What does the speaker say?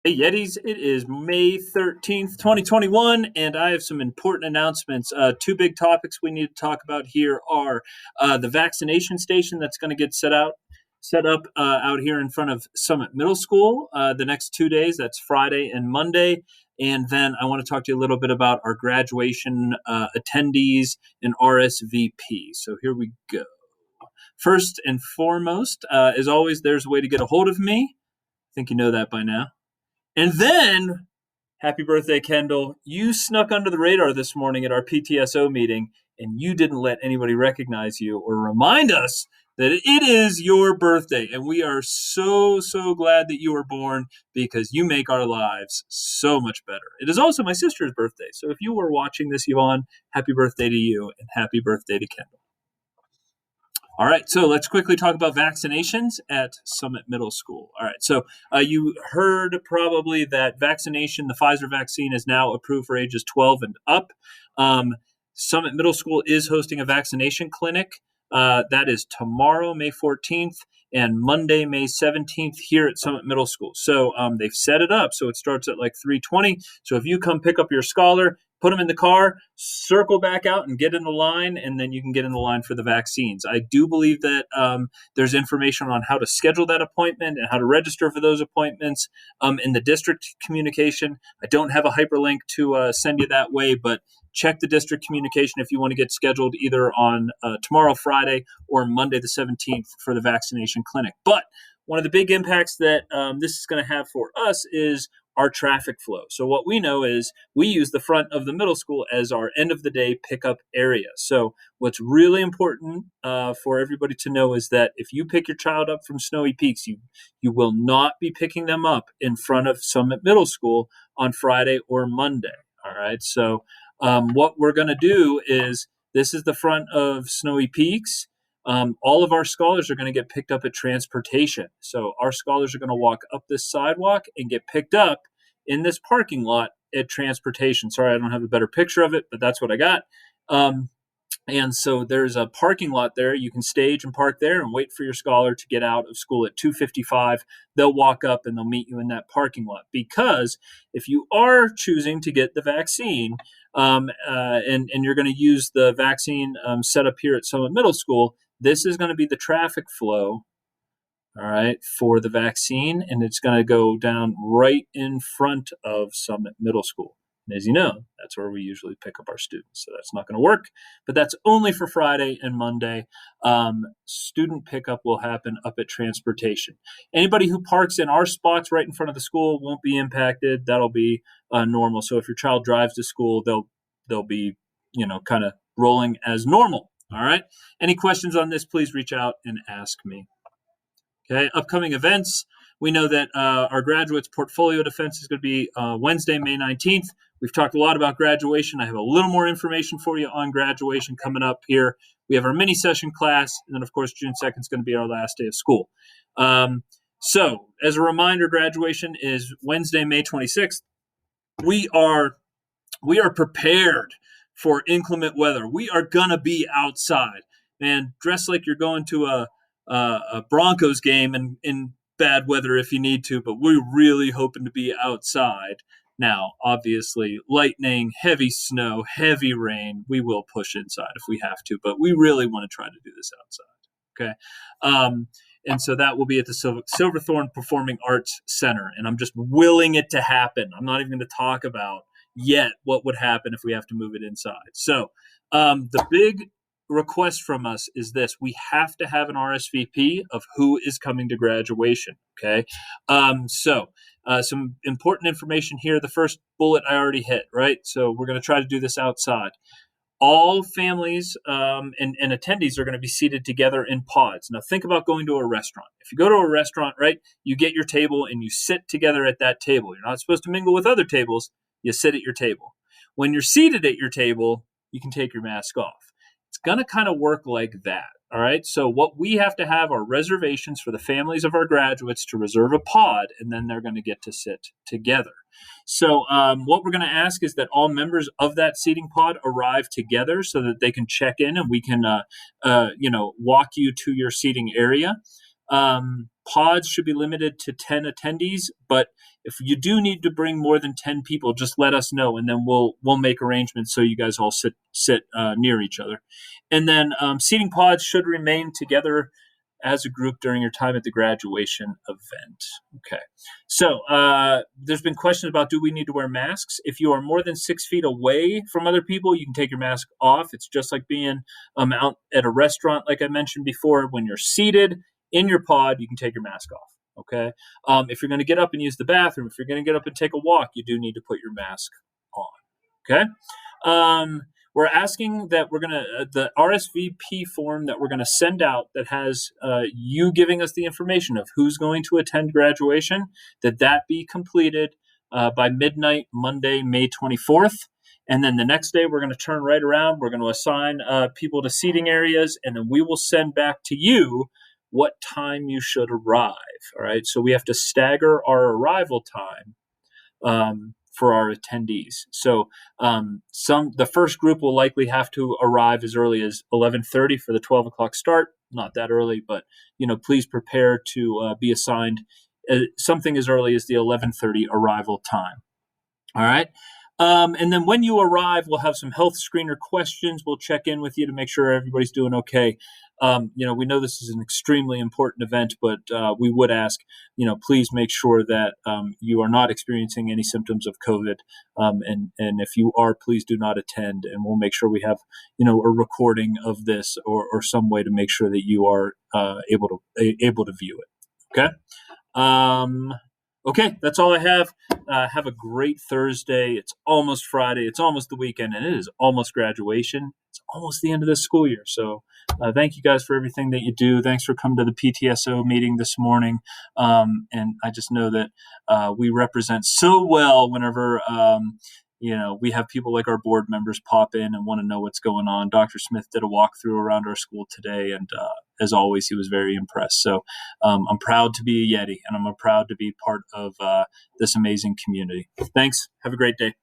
Hey Yetis, it is May 13th, 2021, and I have some important announcements. Two big topics we need to talk about here are the vaccination station that's going to get set up out here in front of Summit Middle School the next 2 days. That's Friday and Monday. And then I want to talk to you a little bit about our graduation attendees and RSVP. So here we go. First and foremost, as always, there's a way to get a hold of me. I think you know that by now. And then, happy birthday, Kendall. You snuck under the radar this morning at our PTSO meeting, and you didn't let anybody recognize you or remind us that it is your birthday. And we are so, so glad that you were born because you make our lives so much better. It is also my sister's birthday. So if you were watching this, Yvonne, happy birthday to you and happy birthday to Kendall. All right, so let's quickly talk about vaccinations at Summit Middle School. All right, so you heard probably that the Pfizer vaccine is now approved for ages 12 and up. Summit Middle School is hosting a vaccination clinic. That is tomorrow, May 14th, and Monday, May 17th here at Summit Middle School. So they've set it up so it starts at like 3:20. So if you come pick up your scholar, put them in the car, circle back out and get in the line, and then you can get in the line for the vaccines. I do believe that there's information on how to schedule that appointment and how to register for those appointments in the district communication. I don't have a hyperlink to send you that way, but check the district communication if you want to get scheduled either on tomorrow, Friday, or Monday the 17th for the vaccination clinic. But one of the big impacts that this is going to have for us is our traffic flow. So what we know is we use the front of the middle school as our end of the day pickup area. So what's really important for everybody to know is that if you pick your child up from Snowy Peaks, you will not be picking them up in front of Summit Middle School on Friday or Monday. All right. So what we're going to do is this is the front of Snowy Peaks. All of our scholars are going to get picked up at transportation. So our scholars are going to walk up this sidewalk and get picked up in this parking lot at transportation. Sorry, I don't have a better picture of it, but that's what I got. And so there's a parking lot there. You can stage and park there and wait for your scholar to get out of school at 2:55. They'll walk up and they'll meet you in that parking lot. Because if you are choosing to get the vaccine and you're going to use the vaccine set up here at Summit Middle School, this is going to be the traffic flow, all right, for the vaccine, and it's going to go down right in front of Summit Middle School. And as you know, that's where we usually pick up our students. So that's not going to work, but that's only for Friday and Monday. Student pickup will happen up at transportation. Anybody who parks in our spots right in front of the school won't be impacted. That'll be normal. So if your child drives to school, they'll be, kind of rolling as normal. All right. Any questions on this, please reach out and ask me. Okay. Upcoming events. We know that our graduates portfolio defense is going to be Wednesday, May 19th. We've talked a lot about graduation. I have a little more information for you on graduation coming up here. We have our mini session class, and then, of course, June 2nd is going to be our last day of school. So, as a reminder, graduation is Wednesday, May 26th. We are prepared for inclement weather. We are gonna be outside, man. Dress like you're going to a Broncos game in bad weather if you need to, but we're really hoping to be outside. Now, obviously, lightning, heavy snow, heavy rain, we will push inside if we have to, but we really want to try to do this outside. Okay. And so that will be at the Silverthorne Performing Arts Center. And I'm just willing it to happen. I'm not even going to talk about yet what would happen if we have to move it inside. So the big request from us is this: we have to have an RSVP of who is coming to graduation. Okay. So some important information here. The first bullet I already hit, right? So we're going to try to do this outside. All families and attendees are going to be seated together in pods. Now, think about going to a restaurant. If you go to a restaurant, right, you get your table and you sit together at that table. You're not supposed to mingle with other tables. You sit at your table. When you're seated at your table, you can take your mask off. It's going to kind of work like that. All right. So what we have to have are reservations for the families of our graduates to reserve a pod, and then they're going to get to sit together. So what we're going to ask is that all members of that seating pod arrive together so that they can check in and we can, walk you to your seating area. Pods should be limited to 10 attendees, but if you do need to bring more than 10 people, just let us know, and then we'll make arrangements so you guys all sit near each other. And then seating pods should remain together as a group during your time at the graduation event. Okay. So there's been questions about, do we need to wear masks? If you are more than 6 feet away from other people, you can take your mask off. It's just like being out at a restaurant, like I mentioned before. When you're seated in your pod, you can take your mask off. Okay. If you're going to get up and use the bathroom, if you're going to get up and take a walk, you do need to put your mask on. Okay. We're asking that we're going to, the RSVP form that we're going to send out that has you giving us the information of who's going to attend graduation, that be completed by midnight, Monday, May 24th. And then the next day, we're going to turn right around. We're going to assign people to seating areas, and then we will send back to you what time you should arrive. All right. So we have to stagger our arrival time for our attendees. So the first group will likely have to arrive as early as 11:30 for the 12 o'clock start. Not that early, but please prepare to be assigned something as early as the 11:30 arrival time. All right. And then when you arrive, we'll have some health screener questions. We'll check in with you to make sure everybody's doing okay. We know this is an extremely important event, but we would ask, please make sure that you are not experiencing any symptoms of COVID. And if you are, please do not attend. And we'll make sure we have, a recording of this or some way to make sure that you are able to view it. Okay. Okay, that's all I have. Have a great Thursday. It's almost Friday. It's almost the weekend, and it is almost graduation. It's almost the end of the school year. So thank you guys for everything that you do. Thanks for coming to the PTSO meeting this morning. And I just know that we represent so well whenever we have people like our board members pop in and want to know what's going on. Dr. Smith did a walkthrough around our school today, and as always, he was very impressed. So I'm proud to be a Yeti, and I'm proud to be part of this amazing community. Thanks. Have a great day.